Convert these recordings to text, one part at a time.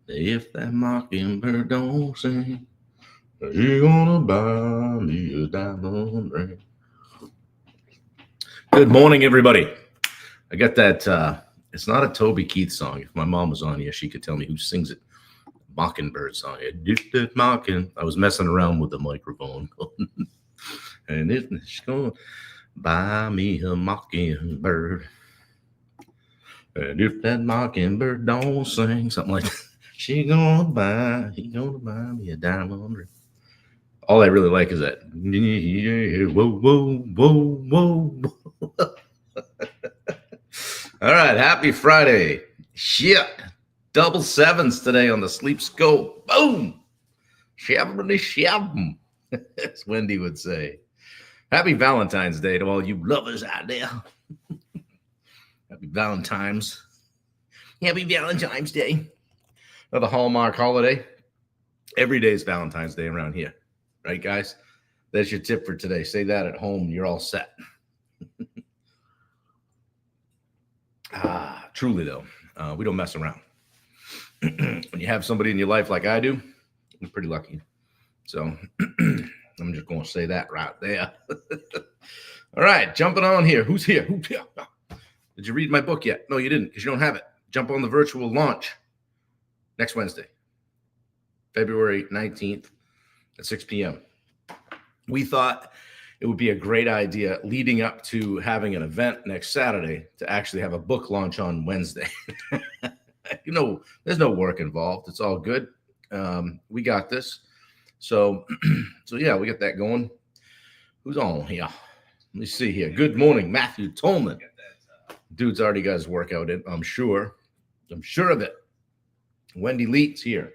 If that mockingbird don't sing, you gonna buy me a diamond ring. Good morning, everybody. I got that. It's not a Toby Keith song. If my mom was on here, she could tell me who sings it. Mockingbird song. That mocking. I was messing around with the microphone, and it's gonna buy me a mockingbird. And if that mockingbird don't sing, something like that, he gonna buy me a diamond ring. All I really like is that. Whoa, whoa, whoa, whoa. All right, happy Friday. Shit. Double sevens today on the sleep scope. Boom. Shabby shabby, as Wendy would say. Happy Valentine's Day to all you lovers out there. Happy Valentine's. Happy Valentine's Day. Another Hallmark holiday. Every day is Valentine's Day around here. Right, guys? That's your tip for today. Say that at home. You're all set. Truly, though, we don't mess around. When you have somebody in your life like I do, I'm pretty lucky. So I'm just going to say that right there. All right, jumping on here. Who's here? Who's here? Did you read my book yet? No, you didn't because you don't have it. Jump on the virtual launch next Wednesday, February 19th at 6 p.m. We thought it would be a great idea leading up to having an event next Saturday to actually have a book launch on Wednesday. There's no work involved. It's all good. We got this. So yeah, we got that going. Who's on here? Let me see here. Good morning, Matthew Tolman. Dude's already got his workout in, I'm sure. I'm sure of it. Wendy Leet's here.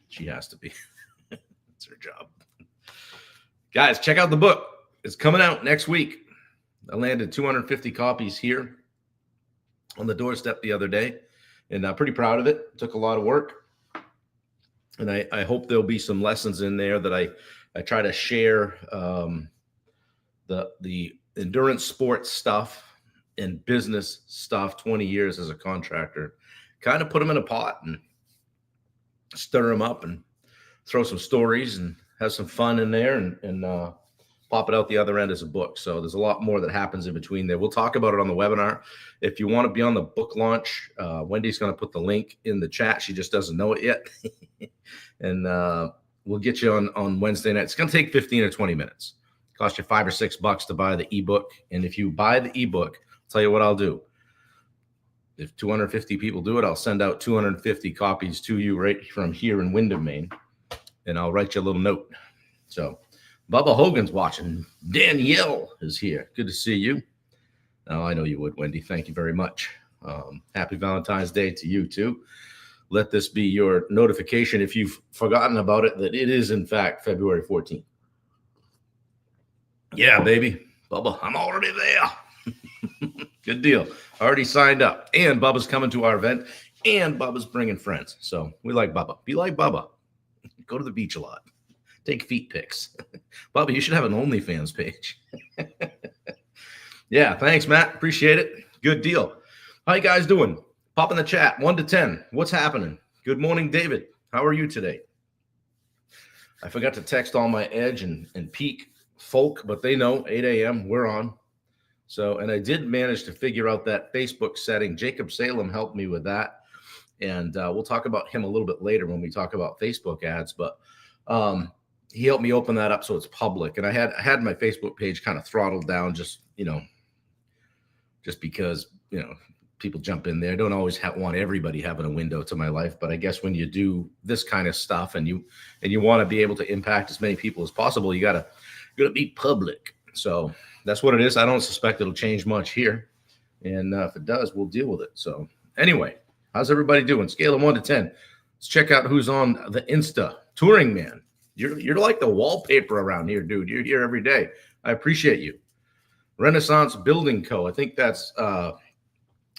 She has to be. It's her job. Guys, check out the book. It's coming out next week. I landed 250 copies here on the doorstep the other day, and I'm pretty proud of it. It took a lot of work, and I hope there'll be some lessons in there that I try to share the endurance sports stuff and business stuff, 20 years as a contractor, kind of put them in a pot and stir them up and throw some stories and have some fun in there and pop it out the other end as a book. So there's a lot more that happens in between there. We'll talk about it on the webinar. If you want to be on the book launch, Wendy's going to put the link in the chat. She just doesn't know it yet. And we'll get you on Wednesday night. It's going to take 15 or 20 minutes. It costs you $5 or $6 to buy the ebook. And if you buy the ebook, I'll tell you what I'll do. If 250 people do it, I'll send out 250 copies to you right from here in Windham, Maine. And I'll write you a little note. So Bubba Hogan's watching. Danielle is here. Good to see you. Oh, I know you would, Wendy. Thank you very much. Happy Valentine's Day to you, too. Let this be your notification, if you've forgotten about it, that it is, in fact, February 14th. Yeah, baby. Bubba, I'm already there. Good deal. Already signed up. And Bubba's coming to our event. And Bubba's bringing friends. So we like Bubba. Be like Bubba. Go to the beach a lot. Take feet pics. Bubba, you should have an OnlyFans page. Yeah, thanks, Matt. Appreciate it. Good deal. How you guys doing? Pop in the chat, 1 to 10. What's happening? Good morning, David. How are you today? I forgot to text all my Edge and Peak folk, but they know 8 a.m. we're on. So, and I did manage to figure out that Facebook setting. Jacob Salem helped me with that. And we'll talk about him a little bit later when we talk about Facebook ads. But he helped me open that up so it's public. And I had my Facebook page kind of throttled down just because, people jump in there. I don't always want everybody having a window to my life. But I guess when you do this kind of stuff and you want to be able to impact as many people as possible, you gotta be public. So that's what it is. I don't suspect it'll change much here. And if it does, we'll deal with it. So anyway. How's everybody doing? Scale of 1 to 10. Let's check out who's on the Insta. Touring Man. You're like the wallpaper around here, dude. You're here every day. I appreciate you. Renaissance Building Co. I think that's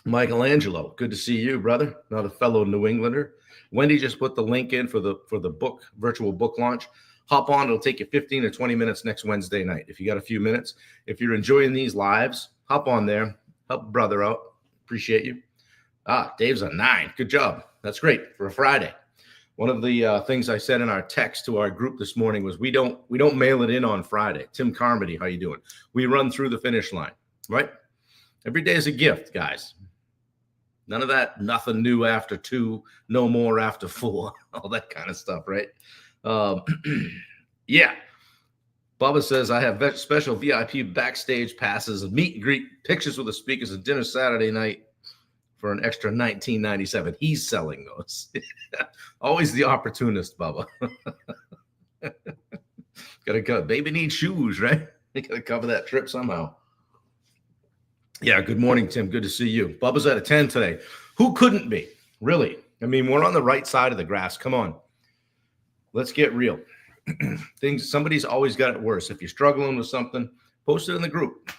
Michelangelo. Good to see you, brother. Not a fellow New Englander. Wendy just put the link in for the book, virtual book launch. Hop on. It'll take you 15 or 20 minutes next Wednesday night. If you got a few minutes. If you're enjoying these lives, hop on there. Help brother out. Appreciate you. Dave's a 9. Good job. That's great for a Friday. One of the things I said in our text to our group this morning was we don't mail it in on Friday. Tim Carmody, how you doing? We run through the finish line, right? Every day is a gift, guys. None of that, nothing new after 2, no more after 4, all that kind of stuff, right? Yeah. Bubba says, I have special VIP backstage passes, meet and greet, pictures with the speakers, and dinner Saturday night for an extra $19.97. He's selling those. Always the opportunist, Bubba. Gotta go. Baby needs shoes, right? You gotta cover that trip somehow. Yeah, good morning, Tim. Good to see you. Bubba's at a 10 today. Who couldn't be? Really? I mean, we're on the right side of the grass. Come on. Let's get real. Somebody's always got it worse. If you're struggling with something, post it in the group.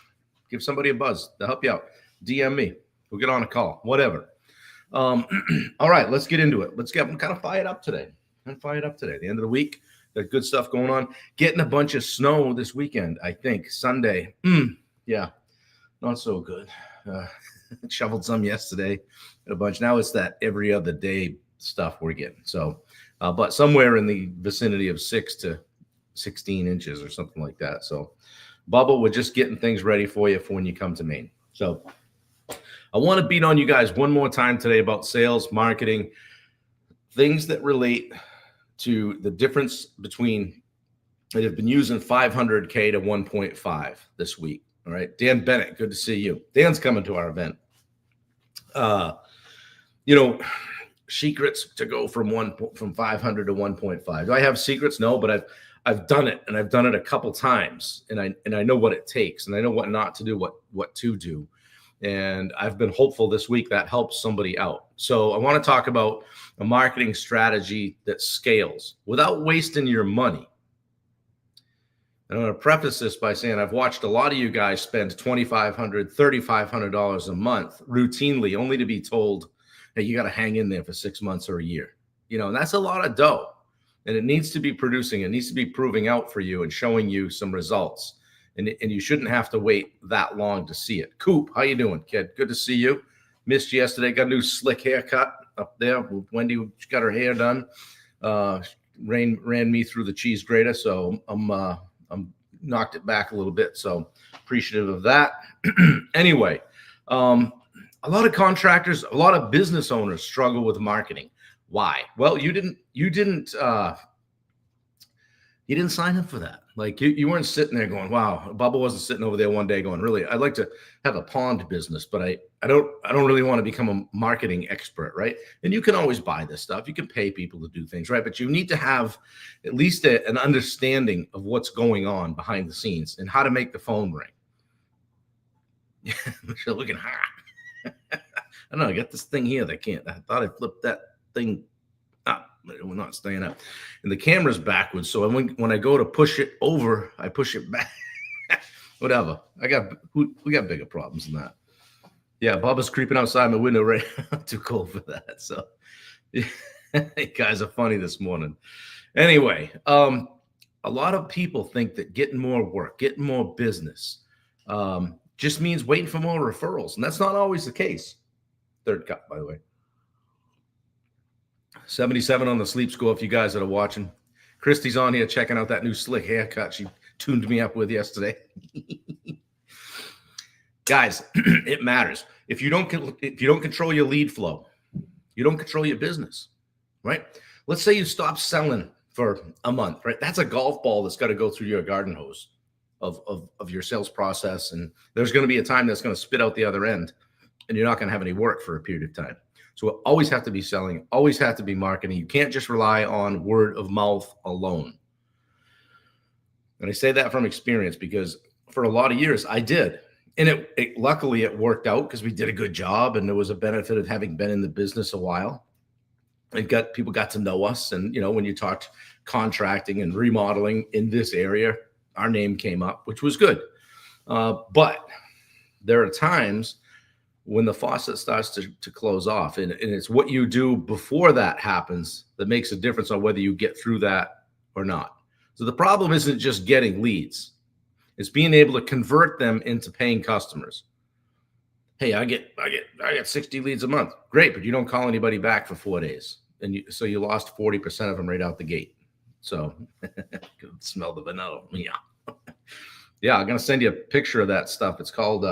Give somebody a buzz to help you out. DM me. We'll get on a call. Whatever. All right, let's get into it. Let's get kind of fired up today. The end of the week. There's good stuff going on. Getting a bunch of snow this weekend, I think. Sunday. Yeah, not so good. Shoveled some yesterday. A bunch. Now it's that every other day stuff we're getting. So, but somewhere in the vicinity of 6 to 16 inches or something like that. So, Bubba, we're just getting things ready for you for when you come to Maine. So, I want to beat on you guys one more time today about sales, marketing, things that relate to the difference between that have been using 500K to 1.5 this week. All right. Dan Bennett, good to see you. Dan's coming to our event. Secrets to go from 500 to 1.5. Do I have secrets? No, but I've done it, and I've done it a couple times, and I know what it takes, and I know what not to do, what to do. And I've been hopeful this week that helps somebody out. So I want to talk about a marketing strategy that scales without wasting your money. And I'm going to preface this by saying I've watched a lot of you guys spend $2,500, $3,500 a month routinely, only to be told, hey, you got to hang in there for 6 months or a year. And that's a lot of dough. And it needs to be producing. It needs to be proving out for you and showing you some results. And you shouldn't have to wait that long to see it. Coop, how you doing, kid? Good to see you. Missed you yesterday. Got a new slick haircut up there. Wendy got her hair done. Ran me through the cheese grater, so I'm knocked it back a little bit. So appreciative of that. Anyway, a lot of contractors, a lot of business owners struggle with marketing. Why? Well, you didn't sign up for that. Like you weren't sitting there going, wow. Bubba wasn't sitting over there one day going, really, I'd like to have a pond business, but I don't really want to become a marketing expert, right? And you can always buy this stuff. You can pay people to do things, right? But you need to have at least an understanding of what's going on behind the scenes and how to make the phone ring. Yeah, you're looking hot. I don't know. I got this thing here that can't. I thought I flipped that thing up. We're not staying up, and the camera's backwards. So when I go to push it over, I push it back. Whatever. We got bigger problems than that. Yeah, Bubba's creeping outside my window. Right, I'm too cold for that. So, yeah, you guys are funny this morning. Anyway, a lot of people think that getting more work, getting more business, just means waiting for more referrals, and that's not always the case. Third cup, by the way. 77 on the sleep score if you guys that are watching. Christy's on here checking out that new slick haircut she tuned me up with yesterday. Guys, it matters. If you don't control your lead flow, you don't control your business, right? Let's say you stop selling for a month, right? That's a golf ball that's got to go through your garden hose of your sales process, and there's going to be a time that's going to spit out the other end, and you're not going to have any work for a period of time. So we always have to be selling, always have to be marketing. You can't just rely on word of mouth alone. And I say that from experience because for a lot of years I did. And luckily it worked out because we did a good job, and there was a benefit of having been in the business a while. People got to know us. And, when you talked contracting and remodeling in this area, our name came up, which was good. But there are times when the faucet starts to close off, and it's what you do before that happens that makes a difference on whether you get through that or not. So the problem isn't just getting leads. It's being able to convert them into paying customers. Hey, I get 60 leads a month. Great, but you don't call anybody back for 4 days. And so you lost 40% of them right out the gate. So smell the vanilla. Yeah. Yeah, I'm gonna send you a picture of that stuff. It's called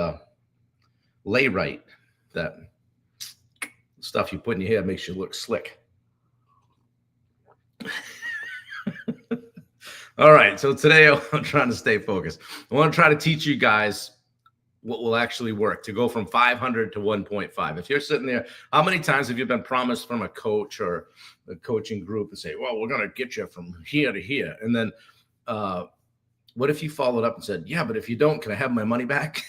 Layrite. That stuff you put in your hair makes you look slick. All right, so today I'm trying to stay focused. I want to try to teach you guys what will actually work to go from 500 to 1.5. If you're sitting there, how many times have you been promised from a coach or a coaching group and say, well, we're going to get you from here to here? And then what if you followed up and said, yeah, but if you don't, can I have my money back?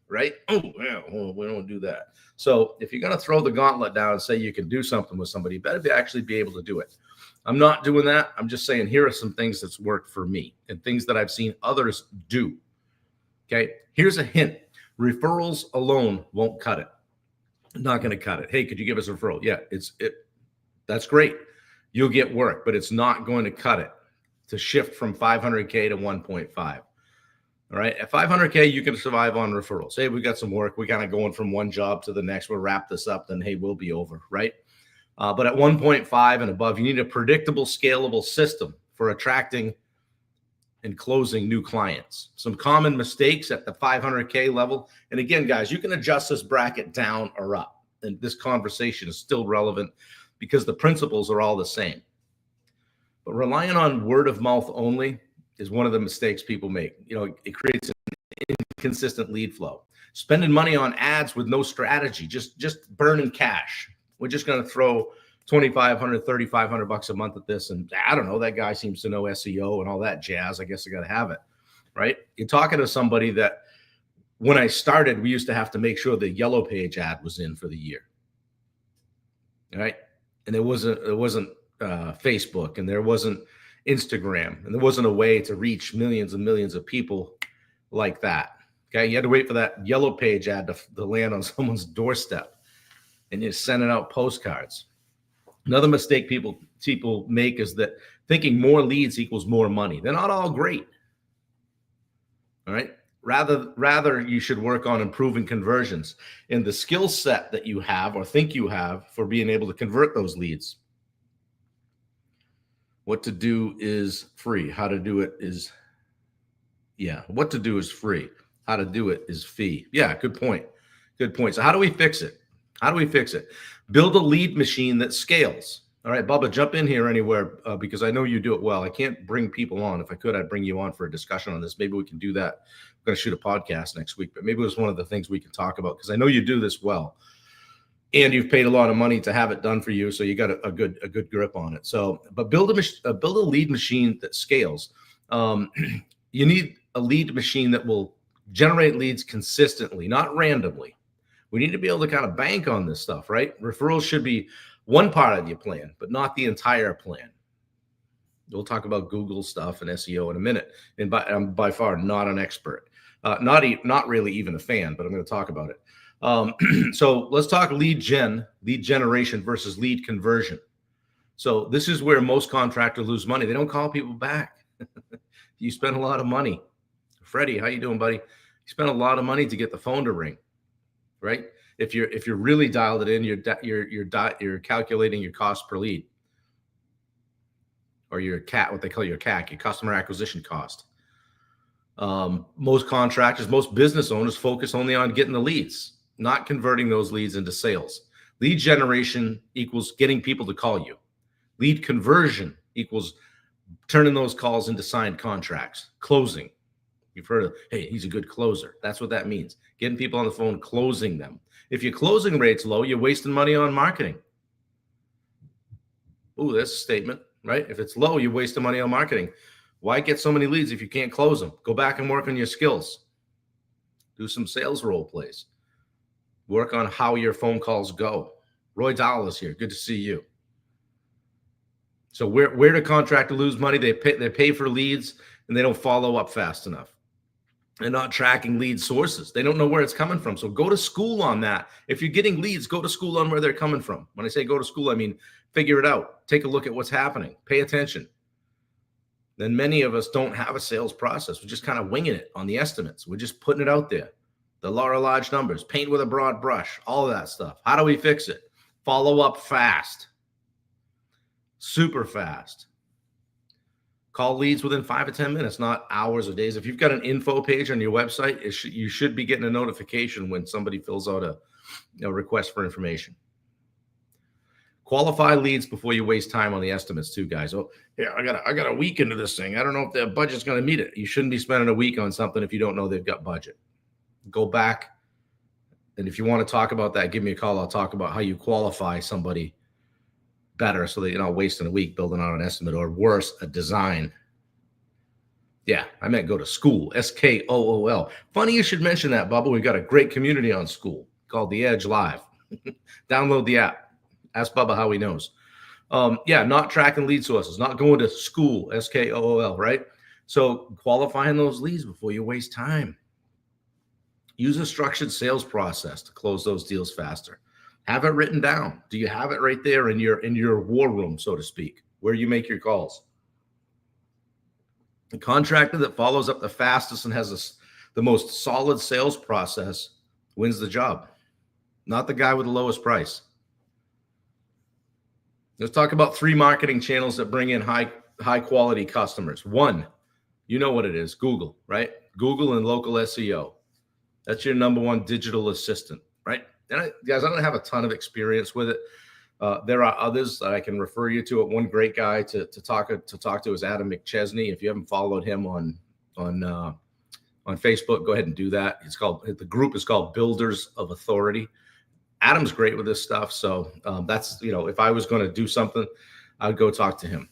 Right? Oh, well, we don't do that. So if you're going to throw the gauntlet down and say you can do something with somebody, you better actually be able to do it. I'm not doing that. I'm just saying, here are some things that's worked for me and things that I've seen others do. Okay. Here's a hint. Referrals alone won't cut it. Not going to cut it. Hey, could you give us a referral? Yeah, that's great. You'll get work, but it's not going to cut it to shift from 500K to 1.5. All right. At 500K, you can survive on referrals. Hey, we got some work. We kind of going from one job to the next. We'll wrap this up. Then, hey, we'll be over. Right. But at 1.5 and above, you need a predictable, scalable system for attracting and closing new clients. Some common mistakes at the 500K level. And again, guys, you can adjust this bracket down or up. And this conversation is still relevant because the principles are all the same. But relying on word of mouth only is one of the mistakes people make. You know, it creates an inconsistent lead flow. Spending money on ads with no strategy, just burning cash. We're just going to throw $2,500, $3,500 a month at this. And I don't know, that guy seems to know SEO and all that jazz. I guess I got to have it, right? You're talking to somebody that when I started, we used to have to make sure the yellow page ad was in for the year, right? And there wasn't Facebook, and there wasn't Instagram, and there wasn't a way to reach millions and millions of people like that. Okay. You had to wait for that yellow page ad to land on someone's doorstep, and you're sending out postcards. Another mistake people make is that thinking more leads equals more money. They're not all great. All right. Rather, you should work on improving conversions in the skill set that you have or think you have for being able to convert those leads. What to do is free. How to do it is, what to do is free. How to do it is fee. Yeah, good point. Good point. So how do we fix it? Build a lead machine that scales. All right, Bubba, jump in here anywhere because I know you do it well. I can't bring people on. If I could, I'd bring you on for a discussion on this. Maybe we can do that. I'm going to shoot a podcast next week, but maybe it was one of the things we can talk about because I know you do this well, and you've paid a lot of money to have it done for you, so you got a good grip on it. So, but build a lead machine that scales. You need a lead machine that will generate leads consistently, not randomly. We need to be able to kind of bank on this stuff, right? Referrals should be one part of your plan, but not the entire plan. We'll talk about Google stuff and SEO in a minute. And I'm by far not an expert, not really even a fan, but I'm going to talk about it. So let's talk lead generation versus lead conversion. So this is where most contractors lose money. They don't call people back. You spend a lot of money. Freddie, how you doing, buddy? You spend a lot of money to get the phone to ring. Right? If you're really dialed it in, you're calculating your cost per lead, or your CAC, what they call your CAC, your customer acquisition cost. Most contractors, most business owners focus only on getting the leads, not converting those leads into sales. Lead generation equals getting people to call you. Lead conversion equals turning those calls into signed contracts, closing. You've heard of, hey, he's a good closer. That's what that means. Getting people on the phone, closing them. If your closing rate's low, you're wasting money on marketing. Ooh, that's a statement, right? If it's low, you're wasting money on marketing. Why get so many leads if you can't close them? Go back and work on your skills. Do some sales role plays. Work on how your phone calls go. Roy Dahl is here. Good to see you. So where do contractors lose money? They pay for leads and they don't follow up fast enough. They're not tracking lead sources. They don't know where it's coming from. So go to school on that. If you're getting leads, go to school on where they're coming from. When I say go to school, I mean figure it out. Take a look at what's happening. Pay attention. Then many of us don't have a sales process. We're just kind of winging it on the estimates. We're just putting it out there. The large numbers, paint with a broad brush, all of that stuff. How do we fix it? Follow up fast, super fast. Call leads within 5 to 10 minutes, not hours or days. If you've got an info page on your website, you should be getting a notification when somebody fills out a request for information. Qualify leads before you waste time on the estimates too, guys. Oh, yeah, I got a week into this thing. I don't know if their budget's going to meet it. You shouldn't be spending a week on something if you don't know they've got budget. Go back, and if you want to talk about that, give me a call. I'll talk about how you qualify somebody better so that you're not wasting a week building out an estimate, or worse, a design. Yeah, I meant go to school, SKOOL. Funny you should mention that, Bubba. We've got a great community on School called The Edge Live. Download the app. Ask Bubba how he knows. Yeah, not tracking lead sources, not going to school, SKOOL, right? So qualifying those leads before you waste time. Use a structured sales process to close those deals faster. Have it written down. Do you have it right there in your war room, so to speak, where you make your calls? The contractor that follows up the fastest and has the most solid sales process wins the job, not the guy with the lowest price. Let's talk about 3 marketing channels that bring in high quality customers. 1, you know what it is, Google, right? Google and local SEO. That's your number 1 digital assistant, right? And guys, I don't have a ton of experience with it. There are others that I can refer you to. One great guy to talk to is Adam McChesney. If you haven't followed him on Facebook, go ahead and do that. The group is called Builders of Authority. Adam's great with this stuff. So that's, if I was going to do something, I would go talk to him.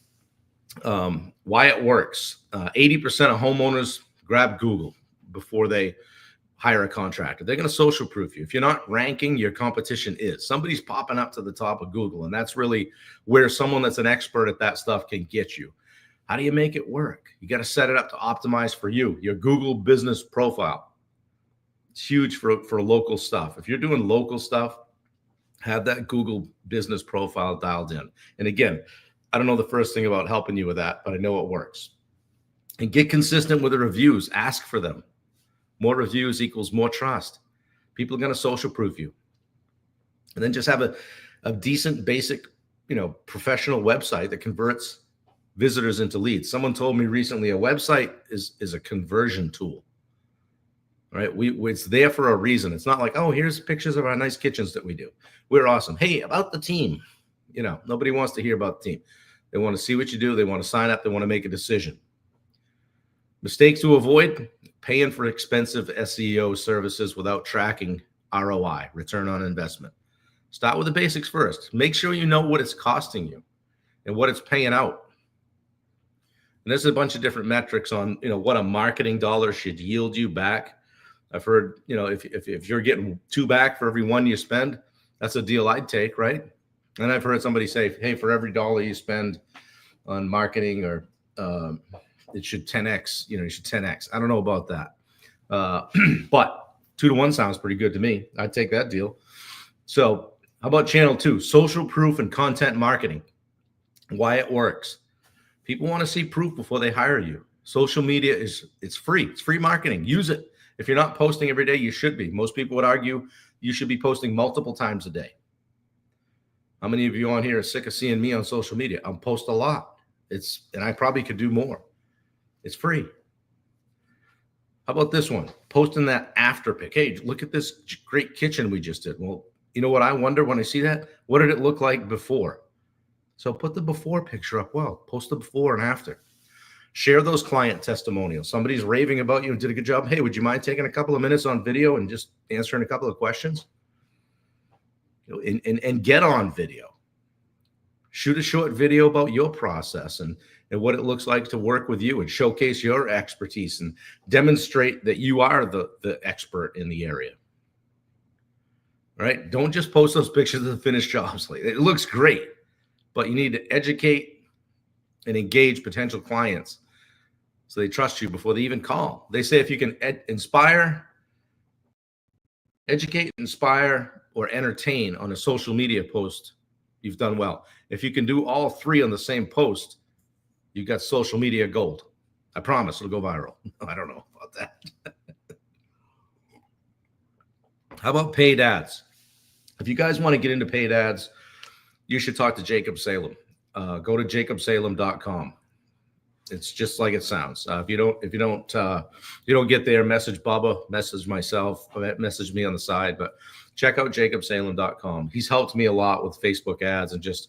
Why it works. 80% of homeowners grab Google before they hire a contractor. They're going to social proof you. If you're not ranking, your competition is. Somebody's popping up to the top of Google, and that's really where someone that's an expert at that stuff can get you. How do you make it work? You got to set it up to optimize for you, your Google business profile. It's huge for local stuff. If you're doing local stuff, have that Google business profile dialed in. And again, I don't know the first thing about helping you with that, but I know it works. And get consistent with the reviews. Ask for them. More reviews equals more trust. People are going to social proof you. And then just have a decent, basic, professional website that converts visitors into leads. Someone told me recently a website is a conversion tool. Right? It's there for a reason. It's not like, oh, here's pictures of our nice kitchens that we do. We're awesome. Hey, about the team. Nobody wants to hear about the team. They want to see what you do. They want to sign up. They want to make a decision. Mistakes to avoid: paying for expensive SEO services without tracking ROI, return on investment. Start with the basics first. Make sure you know what it's costing you and what it's paying out. And there's a bunch of different metrics on, what a marketing dollar should yield you back. I've heard, if you're getting 2 back for every 1 you spend, that's a deal I'd take, right? And I've heard somebody say, hey, for every $1 you spend on marketing, or it should 10x, you should 10x. I don't know about that. But 2 to 1 sounds pretty good to me. I'd take that deal. So how about channel 2, social proof and content marketing? Why it works. People want to see proof before they hire you. Social media it's free. It's free marketing. Use it. If you're not posting every day, you should be. Most people would argue you should be posting multiple times a day. How many of you on here are sick of seeing me on social media? I post a lot. And I probably could do more. It's free. How about this one? Posting that after pic. Hey, look at this great kitchen we just did. Well, you know what I wonder when I see that? What did it look like before? So put the before picture up. Well, post the before and after. Share those client testimonials. Somebody's raving about you and did a good job. Hey, would you mind taking a couple of minutes on video and just answering a couple of questions? And get on video. Shoot a short video about your process and what it looks like to work with you, and showcase your expertise and demonstrate that you are the expert in the area. Right? Don't just post those pictures of the finished jobs. It looks great, but you need to educate and engage potential clients so they trust you before they even call. They say if you can educate, inspire, or entertain on a social media post, you've done well. If you can do all 3 on the same post, you got social media gold. I promise it'll go viral. I don't know about that. How about paid ads? If you guys want to get into paid ads, you should talk to Jacob Salem. Go to jacobsalem.com. It's just like it sounds. If you don't get there, message Bubba, message myself, message me on the side. But check out jacobsalem.com. He's helped me a lot with Facebook ads and just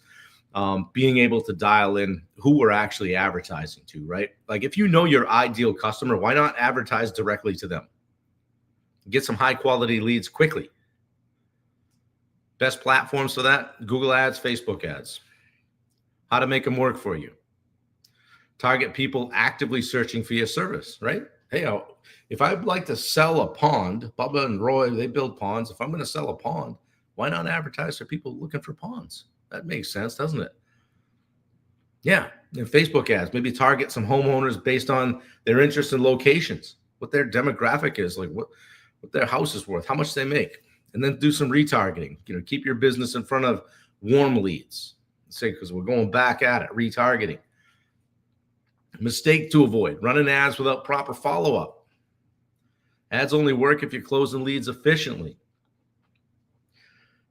being able to dial in who we're actually advertising to, right? Like if you know your ideal customer, why not advertise directly to them? Get some high quality leads quickly. Best platforms for that: Google ads, Facebook ads. How to make them work for you. Target people actively searching for your service, right? Hey, if I'd like to sell a pond, Bubba and Roy, they build ponds. If I'm going to sell a pond, why not advertise for people looking for ponds? That makes sense, doesn't it? Yeah. And Facebook ads, maybe target some homeowners based on their interest in locations, what their demographic is, like what their house is worth, how much they make, and then do some retargeting. Keep your business in front of warm leads. Say, because we're going back at it, retargeting. Mistake to avoid: running ads without proper follow-up. Ads only work if you're closing leads efficiently.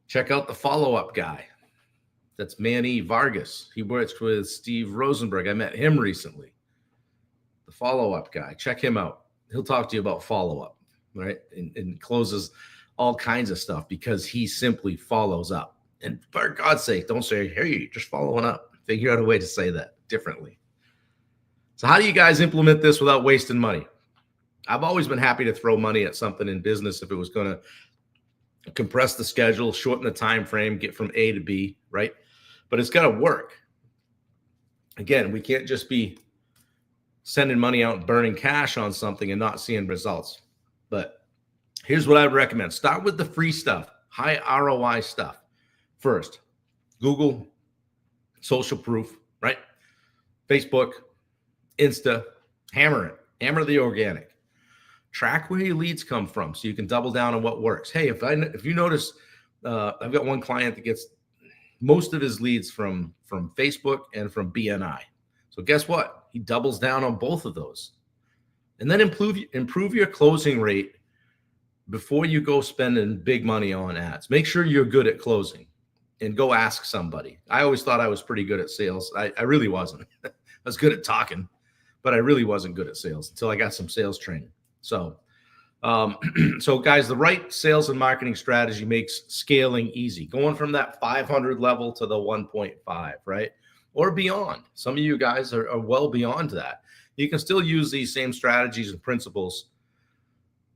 Check out the follow-up guy. That's Manny Vargas. He works with Steve Rosenberg. I met him recently. The follow-up guy. Check him out. He'll talk to you about follow-up, right? And closes all kinds of stuff because he simply follows up. And for God's sake, don't say, hey, you're just following up. Figure out a way to say that differently. So how do you guys implement this without wasting money? I've always been happy to throw money at something in business if it was going to compress the schedule, shorten the time frame, get from A to B, right? But it's got to work. Again, we can't just be sending money out and burning cash on something and not seeing results. But here's what I would recommend. Start with the free stuff, high ROI stuff. First, Google, social proof, right? Facebook, Insta, hammer the organic. Track where your leads come from so you can double down on what works. Hey, if you notice, I've got one client that gets most of his leads from Facebook and from BNI. So guess what? He doubles down on both of those. And then improve your closing rate before you go spending big money on ads. Make sure you're good at closing and go ask somebody. I always thought I was pretty good at sales. I really wasn't. I was good at talking, but I really wasn't good at sales until I got some sales training. So guys, the right sales and marketing strategy makes scaling easy. Going from that 500 level to the 1.5, right? Or beyond. Some of you guys are well beyond that. You can still use these same strategies and principles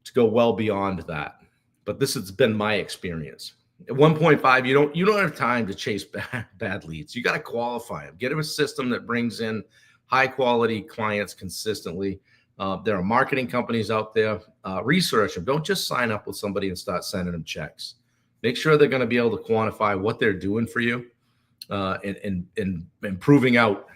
to go well beyond that. But this has been my experience. At 1.5, you don't have time to chase bad leads. You got to qualify them. Get them a system that brings in high quality clients consistently. There are marketing companies out there. Research them. Don't just sign up with somebody and start sending them checks. Make sure they're going to be able to quantify what they're doing for you, and proving out,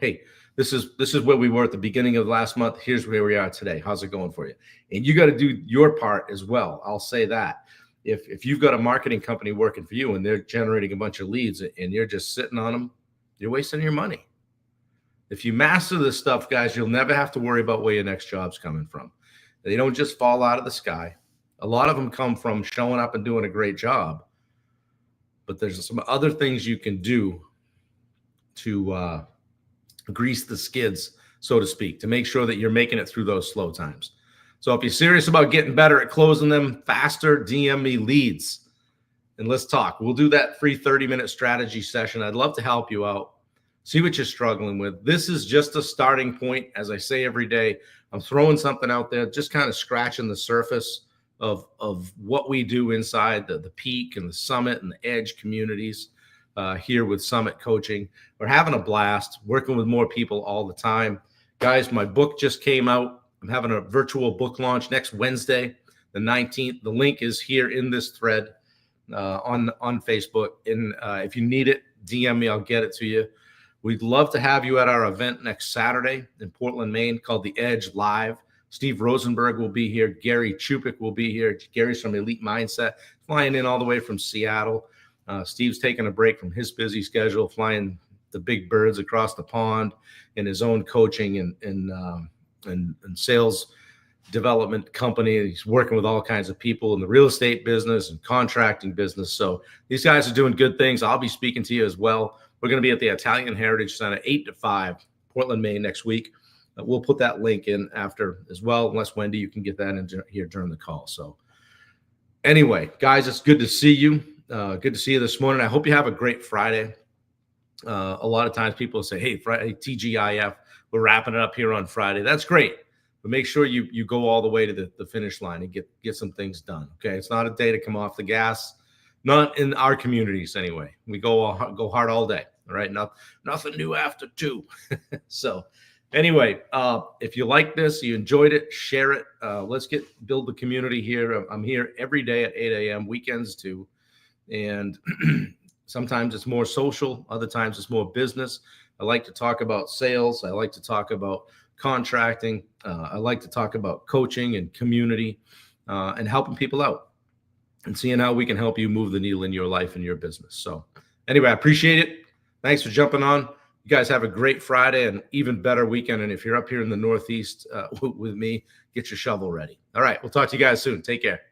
hey, this is where we were at the beginning of last month. Here's where we are today. How's it going for you? And you got to do your part as well. I'll say that. If you've got a marketing company working for you and they're generating a bunch of leads and you're just sitting on them, you're wasting your money. If you master this stuff, guys, you'll never have to worry about where your next job's coming from. They don't just fall out of the sky. A lot of them come from showing up and doing a great job. But there's some other things you can do to grease the skids, so to speak, to make sure that you're making it through those slow times. So if you're serious about getting better at closing them faster, DM me leads and let's talk. We'll do that free 30-minute strategy session. I'd love to help you out. See what you're struggling with. This is just a starting point. As I say every day, I'm throwing something out there, just kind of scratching the surface of what we do inside the Peak and the Summit and the Edge communities here with Summit Coaching. We're having a blast, working with more people all the time. Guys, my book just came out. I'm having a virtual book launch next Wednesday, the 19th. The link is here in this thread on Facebook. And if you need it, DM me. I'll get it to you. We'd love to have you at our event next Saturday in Portland, Maine, called The Edge Live. Steve Rosenberg will be here. Gary Chupik will be here. Gary's from Elite Mindset, flying in all the way from Seattle. Steve's taking a break from his busy schedule, flying the big birds across the pond in his own coaching and sales development company. He's working with all kinds of people in the real estate business and contracting business. So these guys are doing good things. I'll be speaking to you as well. We're going to be at the Italian Heritage Center 8 to 5, Portland, Maine next week. We'll put that link in after as well, unless Wendy, you can get that in here during the call. So anyway, guys, it's good to see you. Good to see you this morning. I hope you have a great Friday. A lot of times people say, hey, Friday, TGIF, we're wrapping it up here on Friday. That's great. But make sure you go all the way to the finish line and get some things done. Okay. It's not a day to come off the gas. Not in our communities anyway. We go hard all day. All right. Nothing new after 2. So anyway, if you like this, you enjoyed it, share it. Let's build the community here. I'm here every day at 8 a.m., weekends too. And sometimes it's more social. Other times it's more business. I like to talk about sales. I like to talk about contracting. I like to talk about coaching and community and helping people out and seeing how we can help you move the needle in your life and your business. So anyway, I appreciate it. Thanks for jumping on. You guys have a great Friday and even better weekend. And if you're up here in the Northeast with me, get your shovel ready. All right. We'll talk to you guys soon. Take care.